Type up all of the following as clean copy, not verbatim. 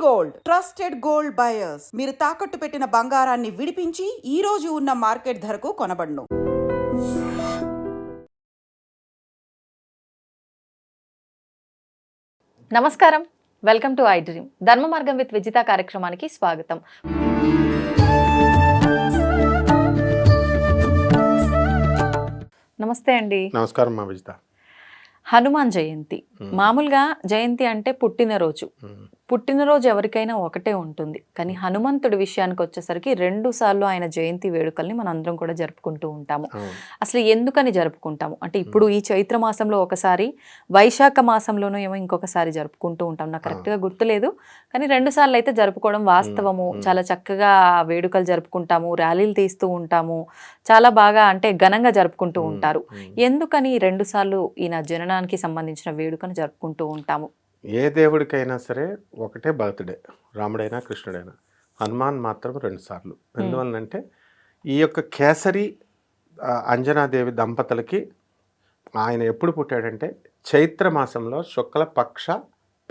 Gold trusted gold buyers మీరు తాకట్టు పెట్టిన బంగారాన్ని విడిపించి ఈ రోజు ఉన్న మార్కెట్ ధరకు కొనబడును. నమస్కారం, వెల్కమ్ టు ఐ డ్రీమ్. ధర్మ మార్గం విత్ విజిత కార్యక్రమానికి స్వాగతం. నమస్తే అండి. నమస్కారం మా విజిత. హనుమాన్ జయంతి మామూలుగా జయంతి అంటే పుట్టినరోజు ఎవరికైనా ఒకటే ఉంటుంది, కానీ హనుమంతుడి విషయానికి వచ్చేసరికి 2 సార్లు ఆయన జయంతి వేడుకల్ని మనం అందరం కూడా జరుపుకుంటూ ఉంటాము. అసలు ఎందుకని జరుపుకుంటాము అంటే ఇప్పుడు ఈ చైత్ర మాసంలో ఒకసారి, వైశాఖ మాసంలోనూ ఏమో ఇంకొకసారి జరుపుకుంటూ ఉంటాం. నాకు కరెక్ట్గా గుర్తులేదు, కానీ 2 సార్లు అయితే జరుపుకోవడం వాస్తవము. చాలా చక్కగా వేడుకలు జరుపుకుంటాము, ర్యాలీలు తీస్తూ ఉంటాము, చాలా బాగా అంటే ఘనంగా జరుపుకుంటూ ఉంటారు. ఎందుకని 2 సార్లు ఈయన జననానికి సంబంధించిన వేడుకను జరుపుకుంటూ ఉంటాము? ఏ దేవుడికైనా సరే ఒకటే బర్త్డే, రాముడైనా కృష్ణుడైనా. హనుమాన్ మాత్రం 2 సార్లు. ఎందువల్లంటే ఈ యొక్క కేసరి అంజనాదేవి దంపతులకి ఆయన ఎప్పుడు పుట్టాడంటే చైత్ర మాసంలో శుక్ల పక్ష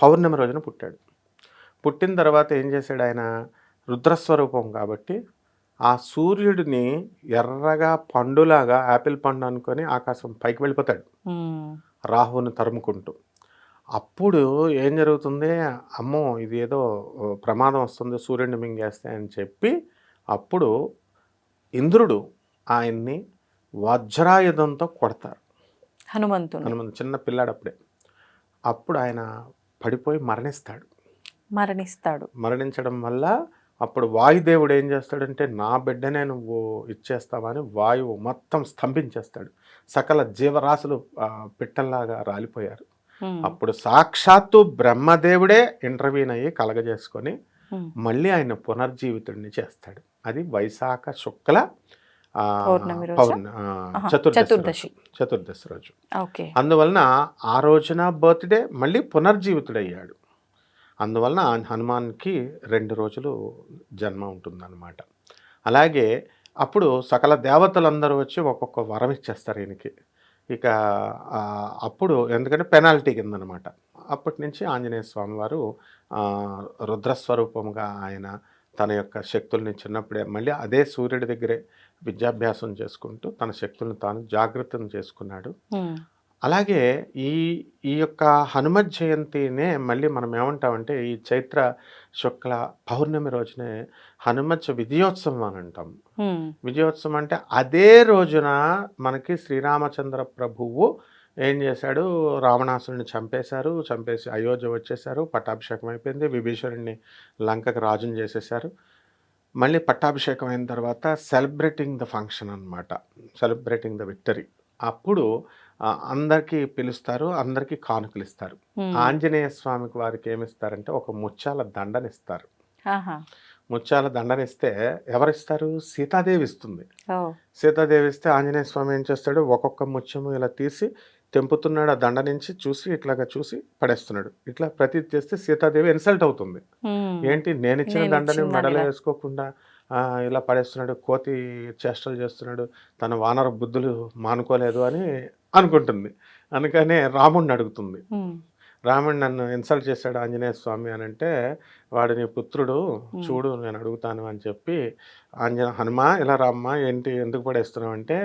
పౌర్ణమి రోజున పుట్టాడు. పుట్టిన తర్వాత ఏం చేశాడు ఆయన? రుద్రస్వరూపం కాబట్టి ఆ సూర్యుడిని ఎర్రగా పండులాగా యాపిల్ పండు అనుకొని ఆకాశం పైకి వెళ్ళిపోతాడు రాహువుని తరుముకుంటూ. అప్పుడు ఏం జరుగుతుంది? అమ్మో ఇది ఏదో ప్రమాదం వస్తుంది, సూర్యుడిని మింగేస్తే అని చెప్పి అప్పుడు ఇంద్రుడు ఆయన్ని వజ్రాయుధంతో కొడతారు. హనుమంతు చిన్న పిల్లాడు అప్పుడే. అప్పుడు ఆయన పడిపోయి మరణించడం వల్ల అప్పుడు వాయుదేవుడు ఏం చేస్తాడంటే నా బిడ్డనే నువ్వు ఇచ్చేస్తావని వాయువు మొత్తం స్తంభించేస్తాడు. సకల జీవరాశులు పిట్టల్లాగా రాలిపోయారు. అప్పుడు సాక్షాత్తు బ్రహ్మదేవుడే ఇంటర్వ్యూన్ అయ్యి కలగజేసుకొని మళ్ళీ ఆయన పునర్జీవితుడిని చేస్తాడు. అది వైశాఖ శుక్ల చతుర్దశి రోజు. అందువలన ఆ రోజున బర్త్డే మళ్ళీ పునర్జీవితుడయ్యాడు. అందువలన హనుమాన్కి 2 రోజులు జన్మ ఉంటుందన్నమాట. అలాగే అప్పుడు సకల దేవతలందరూ వచ్చి ఒక్కొక్క వరం ఇచ్చేస్తారు ఈయనకి. ఇక అప్పుడు ఎందుకంటే పెనాల్టీ కిందనమాట. అప్పటి నుంచి ఆంజనేయ స్వామి వారు రుద్రస్వరూపంగా ఆయన తన యొక్క శక్తుల్ని చిన్నప్పుడే మళ్ళీ అదే సూర్యుడి దగ్గరే విద్యాభ్యాసం చేసుకుంటూ తన శక్తులను తాను జాగృతం చేసుకున్నాడు. అలాగే ఈ యొక్క హనుమత్ జయంతినే మళ్ళీ మనం ఏమంటామంటే ఈ చైత్ర శుక్ల పౌర్ణమి రోజునే హనుమత్ విజయోత్సవం అని అంటాం. విజయోత్సవం అంటే అదే రోజున మనకి శ్రీరామచంద్ర ప్రభువు ఏం చేశాడు? రావణాసురుడిని చంపేసి అయోధ్య వచ్చేసారు. పట్టాభిషేకం అయిపోయింది. విభీషణుడిని లంకకు రాజుని చేసేసారు. మళ్ళీ పట్టాభిషేకం అయిన తర్వాత సెలబ్రేటింగ్ ద ఫంక్షన్ అనమాట, సెలబ్రేటింగ్ ద విక్టరీ. అప్పుడు అందరికీ పిలుస్తారు, అందరికీ కానుకలు ఇస్తారు. ఆంజనేయ స్వామికి వారికి ఏమిస్తారంటే ఒక ముత్యాల దండనిస్తారు. ముత్యాల దండనిస్తే ఎవరిస్తారు? సీతాదేవి ఇస్తుంది. సీతాదేవి ఇస్తే ఆంజనేయ స్వామి ఏం చేస్తాడు? ఒక్కొక్క ముత్యము ఇలా తీసి తెంపుతున్నాడు. ఆ దండ నుంచి చూసి ఇట్లాగా చూసి పడేస్తున్నాడు. ఇట్లా ప్రతి చేస్తే సీతాదేవి ఇన్సల్ట్ అవుతుంది. ఏంటి నేను ఇచ్చిన దండని మెడలో వేసుకోకుండా ఇలా పడేస్తున్నాడు, కోతి చేష్టలు చేస్తున్నాడు, తన వానర బుద్ధులు మానుకోలేదు అని అనుకుంటుంది. అందుకనే రాముడిని అడుగుతుంది. రాముడు నన్ను ఇన్సల్ట్ చేశాడు ఆంజనేయ స్వామి అని అంటే, వాడు నీ పుత్రుడు, చూడు నేను అడుగుతాను అని చెప్పి హనుమా ఇలా రామ్మా, ఏంటి ఎందుకు పడేస్తున్నావు అంటే,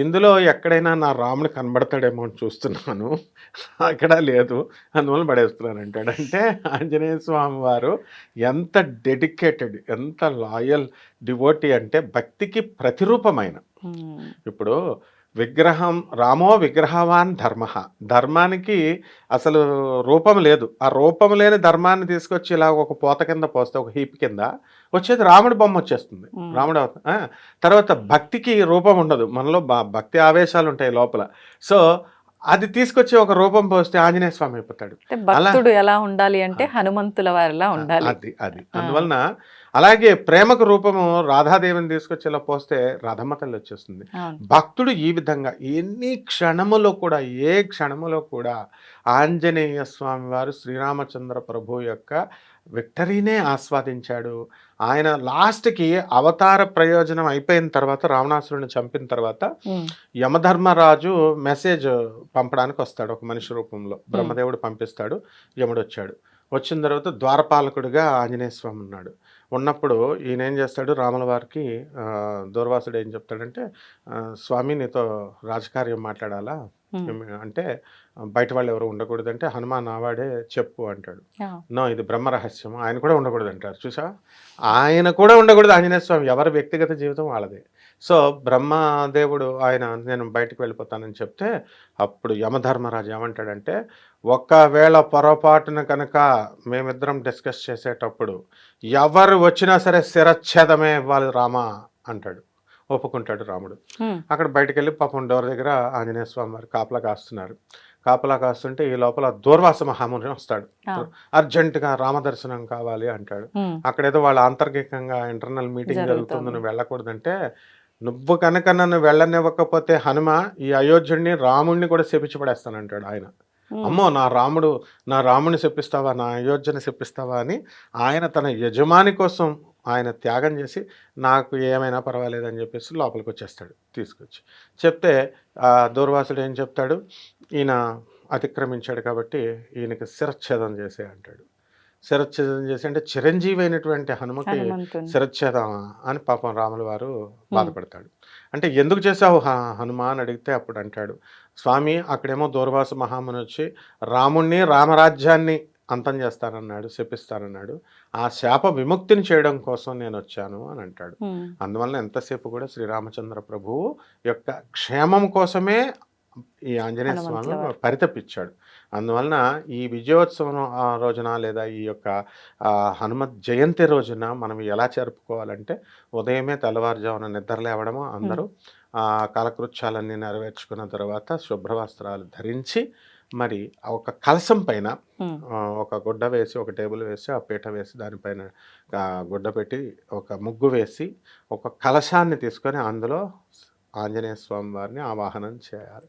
ఇందులో ఎక్కడైనా నా రాముడు కనబడతాడేమో అని చూస్తున్నాను, అక్కడ లేదు, అందువల్ల పడేస్తున్నాను అంటాడు. అంటే ఆంజనేయ స్వామి వారు ఎంత డెడికేటెడ్, ఎంత లాయల్ డివోటీ అంటే భక్తికి ప్రతిరూపమైన. ఇప్పుడు విగ్రహం రామో విగ్రహవాన్ ధర్మానికి అసలు రూపం లేదు. ఆ రూపం లేని ధర్మాన్ని తీసుకొచ్చి ఇలా ఒక పోత కింద పోస్తే, ఒక హీప్ కింద వచ్చేది రాముడి బొమ్మ వచ్చేస్తుంది. రాముడు తర్వాత భక్తికి రూపం ఉండదు, మనలో భక్తి ఆవేశాలు ఉంటాయి లోపల. సో అది తీసుకొచ్చి ఒక రూపం పోస్తే ఆంజనేయ స్వామి అయిపోతాడు. భక్తుడు ఎలా ఉండాలి అంటే హనుమంతుల వారిలా ఉండాలి. అది అందువలన అలాగే ప్రేమకు రూపము రాధాదేవిని తీసుకొచ్చి ఇలా పోస్తే రాధమ్మ తల్లి వచ్చేస్తుంది. భక్తుడు ఈ విధంగా ఏ క్షణములో కూడా ఆంజనేయ స్వామి వారు శ్రీరామచంద్ర ప్రభు యొక్క విక్టరీనే ఆస్వాదించాడు. ఆయన లాస్ట్కి అవతార ప్రయోజనం అయిపోయిన తర్వాత, రావణాసురుడిని చంపిన తర్వాత యమధర్మరాజు మెసేజ్ పంపడానికి వస్తాడు ఒక మనిషి రూపంలో. బ్రహ్మదేవుడు పంపిస్తాడు, యముడు వచ్చాడు. వచ్చిన తర్వాత ద్వారపాలకుడిగా ఆంజనేయ స్వామి ఉన్నాడు. ఉన్నప్పుడు ఈయన ఏం చేస్తాడు, రాముల వారికి దూర్వాసుడు ఏం చెప్తాడంటే, స్వామి నీతో రాజకార్యం మాట్లాడాలా అంటే బయట వాళ్ళు ఎవరు ఉండకూడదంటే, హనుమాన్ నావాడే చెప్పు అంటాడు. నో, ఇది బ్రహ్మ రహస్యం, ఆయన కూడా ఉండకూడదు అంటారు. చూసా, ఆయన కూడా ఉండకూడదు ఆంజనేయ స్వామి, ఎవరి వ్యక్తిగత జీవితం వాళ్ళదే. సో బ్రహ్మదేవుడు ఆయన నేను బయటకు వెళ్ళిపోతానని చెప్తే, అప్పుడు యమధర్మరాజు ఏమంటాడంటే, ఒకవేళ పొరపాటున కనుక మేమిద్దరం డిస్కస్ చేసేటప్పుడు ఎవరు వచ్చినా సరే శిరచ్ఛేదమే ఇవ్వాలి రామా అంటాడు. ఒప్పుకుంటాడు రాముడు. అక్కడ బయటకు వెళ్ళి పాపం డోర్ దగ్గర ఆంజనేయ స్వామి వారు కాపలా కాస్తున్నారు. కాపలా కాస్తుంటే ఈ లోపల దూర్వాస మహాముని వస్తాడు. అర్జెంటుగా రామదర్శనం కావాలి అంటాడు. అక్కడేదో వాళ్ళ ఆంతర్గికంగా ఇంటర్నల్ మీటింగ్ జరుగుతుంది, నువ్వు వెళ్ళకూడదంటే, నువ్వు కనుక నన్ను వెళ్ళనివ్వకపోతే హనుమ ఈ అయోధ్యుడిని రాముడిని కూడా శపించబడేస్తానంటాడు ఆయన. అమ్మో, నా రాముడిని శపిస్తావా, నా అయోధ్యని శపిస్తావా అని ఆయన తన యజమాని కోసం ఆయన త్యాగం చేసి, నాకు ఏమైనా పర్వాలేదని చెప్పేసి లోపలికి వచ్చేస్తాడు తీసుకొచ్చి. చెప్తే దూర్వాసుడు ఏం చెప్తాడు, ఈయన అతిక్రమించాడు కాబట్టి ఈయనకి శిరచ్ఛేదం చేసే అంటాడు. శిరచ్ఛేదం చేసి అంటే చిరంజీవి అయినటువంటి హనుమకి శిరచ్ఛేదం అని పాపం రాముల వారు బాధపడతాడు. అంటే ఎందుకు చేసావు హనుమ అని అడిగితే అప్పుడు అంటాడు, స్వామి అక్కడేమో దూర్వాస మహాముని వచ్చి రాముణ్ణి రామరాజ్యాన్ని అంతం చేస్తానన్నాడు, శపిస్తానన్నాడు, ఆ శాప విముక్తిని చేయడం కోసం నేను వచ్చాను అని అంటాడు. అందువలన ఎంతసేపు కూడా శ్రీరామచంద్ర ప్రభువు యొక్క క్షేమం కోసమే ఈ ఆంజనేయ స్వామి పరితపించాడు. అందువలన ఈ విజయోత్సవం రోజున లేదా ఈ యొక్క హనుమత్ జయంతి రోజున మనం ఎలా జరుపుకోవాలంటే, ఉదయమే తెల్లవారుజామున నిద్ర లేవడము, అందరూ కాలకృత్యాలన్నీ నెరవేర్చుకున్న తర్వాత శుభ్రవస్త్రాలు ధరించి, మరి ఒక కలశం పైన ఒక గుడ్డ వేసి, ఒక టేబుల్ వేసి, ఆ పీట వేసి, దానిపైన గుడ్డ పెట్టి, ఒక ముగ్గు వేసి, ఒక కలశాన్ని తీసుకొని అందులో ఆంజనేయ స్వామి వారిని ఆవాహనం చేయాలి.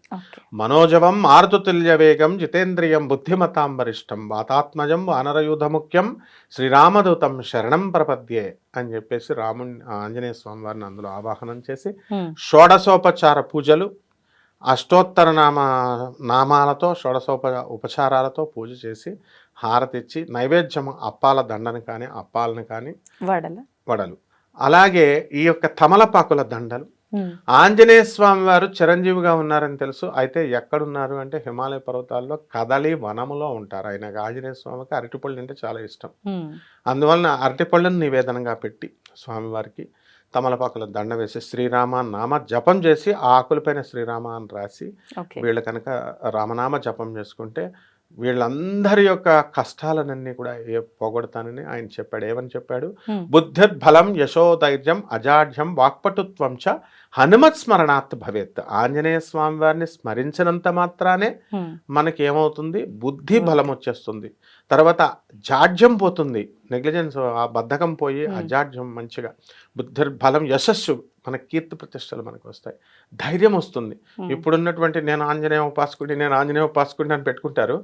మనోజవం మారుతుల్య వేగం జితేంద్రియం బుద్ధిమతాం వరిష్టం వాతాత్మజం వానరయూధ ముఖ్యం శ్రీరామదూతం శరణం ప్రపద్యే అని చెప్పేసి ఆంజనేయ స్వామి వారిని అందులో ఆవాహనం చేసి, షోడశోపచార పూజలు, అష్టోత్తర నామాలతో ఉపచారాలతో పూజ చేసి, హారతిచ్చి, నైవేద్యం అప్పాల దండను కానీ అప్పాలను కానీ వడలు, అలాగే ఈ యొక్క తమలపాకుల దండలు. ఆంజనేయ స్వామి వారు చిరంజీవిగా ఉన్నారని తెలుసు. అయితే ఎక్కడున్నారు అంటే హిమాలయ పర్వతాల్లో కదలి వనములో ఉంటారు. ఆయన ఆంజనేయ స్వామికి అరటిపళ్ళు అంటే చాలా ఇష్టం. అందువలన అరటిపళ్ళను నివేదనగా పెట్టి స్వామివారికి తమలపాకుల దండ వేసి శ్రీరామ నామ జపం చేసి, ఆ ఆకులపైన శ్రీరామ అని రాసి, వీళ్ళు కనుక రామనామ జపం చేసుకుంటే వీళ్ళందరి యొక్క కష్టాలన్నీ కూడా పోగొడతానని ఆయన చెప్పాడు. ఏమని చెప్పాడు, బుద్ధిర్బలం యశోధైర్యం అజాఢ్యం వాక్పటుత్వం చ హనుమత్ స్మరణాత్ భవేత్. ఆంజనేయ స్వామి వారిని స్మరించినంత మాత్రానే మనకి ఏమవుతుంది, బుద్ధి బలం వచ్చేస్తుంది, తర్వాత జాడ్యం పోతుంది, నెగ్లిజెన్స్ ఆ బద్ధకం పోయి అజాడ్యం మంచిగా, బుద్ధిర్బలం యశస్సు, మన కీర్తి ప్రతిష్టలు మనకు వస్తాయి, ధైర్యం వస్తుంది. ఇప్పుడున్నటువంటి నేను ఆంజనేయ ఉపాసకుడిని అని పెట్టుకుంటారు,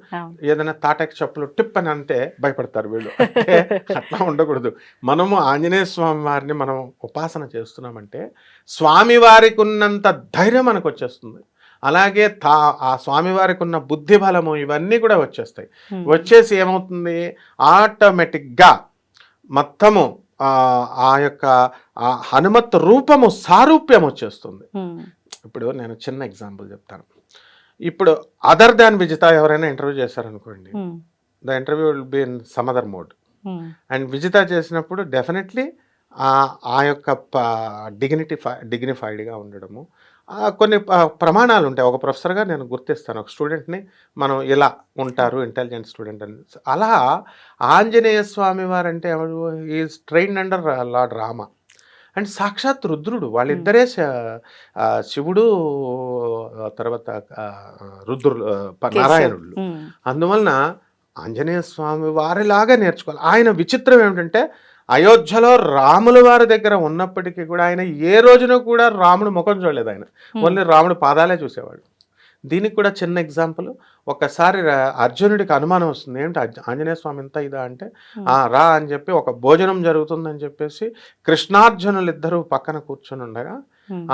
ఏదైనా తాటకి చెప్పులు టిప్ అని అంటే భయపడతారు వీళ్ళు. అంటే అట్లా ఉండకూడదు. మనము ఆంజనేయ స్వామి వారిని మనం ఉపాసన చేస్తున్నామంటే స్వామివారికి ఉన్నంత ధైర్యం మనకు వచ్చేస్తుంది. అలాగే ఆ స్వామివారికి ఉన్న బుద్ధి బలము ఇవన్నీ కూడా వచ్చేస్తాయి. వచ్చేసి ఏమవుతుంది, ఆటోమేటిక్గా మొత్తము ఆ యొక్క హనుమత్ రూపము సారూప్యం వచ్చేస్తుంది. ఇప్పుడు నేను చిన్న ఎగ్జాంపుల్ చెప్తాను. ఇప్పుడు అదర్ దాన్ విజిత ఎవరైనా ఇంటర్వ్యూ చేశారనుకోండి, the interview will be in some other mode. And Vijitha చేసినప్పుడు డెఫినెట్లీ ఆ యొక్క డిగ్నిఫైడ్గా ఉండడము, కొన్ని ప్రమాణాలు ఉంటాయి. ఒక ప్రొఫెసర్గా నేను గుర్తిస్తాను ఒక స్టూడెంట్ని, మనం ఇలా ఉంటారు ఇంటెలిజెంట్ స్టూడెంట్ అని. అలా ఆంజనేయ స్వామి వారంటే ఎవరు, is trained under lord Rama and సాక్షాత్ రుద్రుడు. వాళ్ళిద్దరే శివుడు, తర్వాత నారాయణుడు. అందువలన ఆంజనేయ స్వామి వారిలాగా నేర్చుకోవాలి. ఆయన విచిత్రం ఏమిటంటే, అయోధ్యలో రాముల వారి దగ్గర ఉన్నప్పటికీ కూడా ఆయన ఏ రోజున కూడా రాముడు ముఖం చూడలేదు. ఆయన ఓన్లీ రాముడు పాదాలే చూసేవాడు. దీనికి కూడా చిన్న ఎగ్జాంపుల్, ఒక్కసారి అర్జునుడికి అనుమానం వస్తుంది, ఏంటి ఆంజనేయ స్వామి ఎంత ఇదా అంటే, రా అని చెప్పి ఒక భోజనం జరుగుతుందని చెప్పేసి కృష్ణార్జునులు ఇద్దరు పక్కన కూర్చొని ఉండగా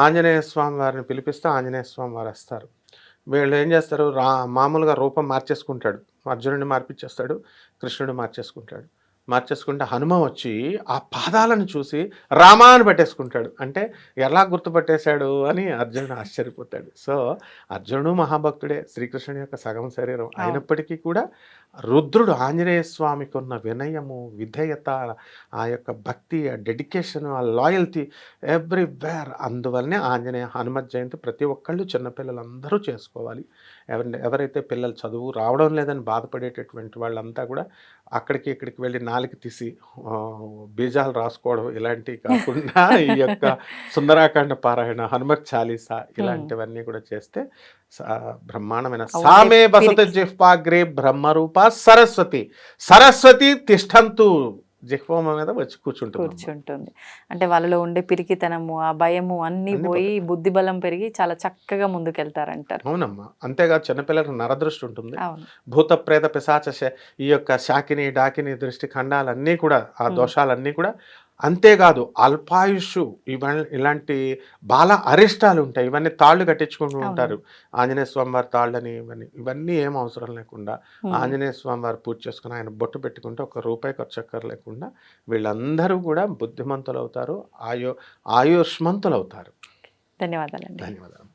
ఆంజనేయ స్వామి వారిని పిలిపిస్తే ఆంజనేయ స్వామి వారు వస్తారు. వీళ్ళు ఏం చేస్తారు, మామూలుగా రూపం మార్చేసుకుంటాడు అర్జునుడిని మార్పిచ్చేస్తాడు, కృష్ణుడు మార్చేసుకుంటే హనుమ వచ్చి ఆ పాదాలను చూసి రామా అని పెట్టేసుకుంటాడు. అంటే ఎలా గుర్తుపట్టేశాడు అని అర్జునుడు ఆశ్చర్యపోతాడు. సో అర్జునుడు మహాభక్తుడే, శ్రీకృష్ణుని యొక్క సగం శరీరం అయినప్పటికీ కూడా రుద్రుడు ఆంజనేయ స్వామికి ఉన్న వినయము, విధేయత, ఆ యొక్క భక్తి, ఆ డెడికేషన్, ఆ లాయల్టీ ఎవ్రీవేర్. అందువల్లనే ఆంజనేయ హనుమత్ జయంతి ప్రతి ఒక్కళ్ళు చిన్నపిల్లలందరూ చేసుకోవాలి. ఎవరైతే పిల్లలు చదువు రావడం లేదని బాధపడేటటువంటి వాళ్ళంతా కూడా అక్కడికి ఇక్కడికి వెళ్ళి నాలుక తీసి బీజాలు రాసుకోవడం ఇలాంటివి కాకుండా ఈ యొక్క సుందరాకాండ పారాయణ, హనుమత్ చాలీసా ఇలాంటివన్నీ కూడా చేస్తే బ్రహ్మాండమైన సామే బసత జిహ్వాగ్రే బ్రహ్మరూప సరస్వతి తిష్టంతు జిహ్వ మీద వచ్చి కూర్చుంటుంది. అంటే వాళ్ళలో ఉండే పిరికితనము, ఆ భయము అన్ని పోయి బుద్ధి బలం పెరిగి చాలా చక్కగా ముందుకెళ్తారంటారు. అవునమ్మా. అంతేగాదు చిన్నపిల్లలకు నరదృష్టి ఉంటుంది, భూత ప్రేత పిశాచ ఈ యొక్క శాకిని డాకిని దృష్టి ఖండాలన్నీ కూడా, ఆ దోషాలన్నీ కూడా. అంతేకాదు అల్పాయుషు ఇలాంటి బాల అరిష్టాలు ఉంటాయి. ఇవన్నీ తాళ్ళు కట్టించుకుంటూ ఉంటారు. ఆంజనేయ స్వామి వారి తాళ్ళని ఇవన్నీ ఏం అవసరం లేకుండా ఆంజనేయ స్వామి వారు పూజ చేసుకుని ఆయన బొట్టు పెట్టుకుంటే ₹1 ఖర్చు అక్కర్లేకుండా వీళ్ళందరూ కూడా బుద్ధిమంతులు అవుతారు, ఆయుష్మంతులు అవుతారు. ధన్యవాదాలండి. ధన్యవాదాలు.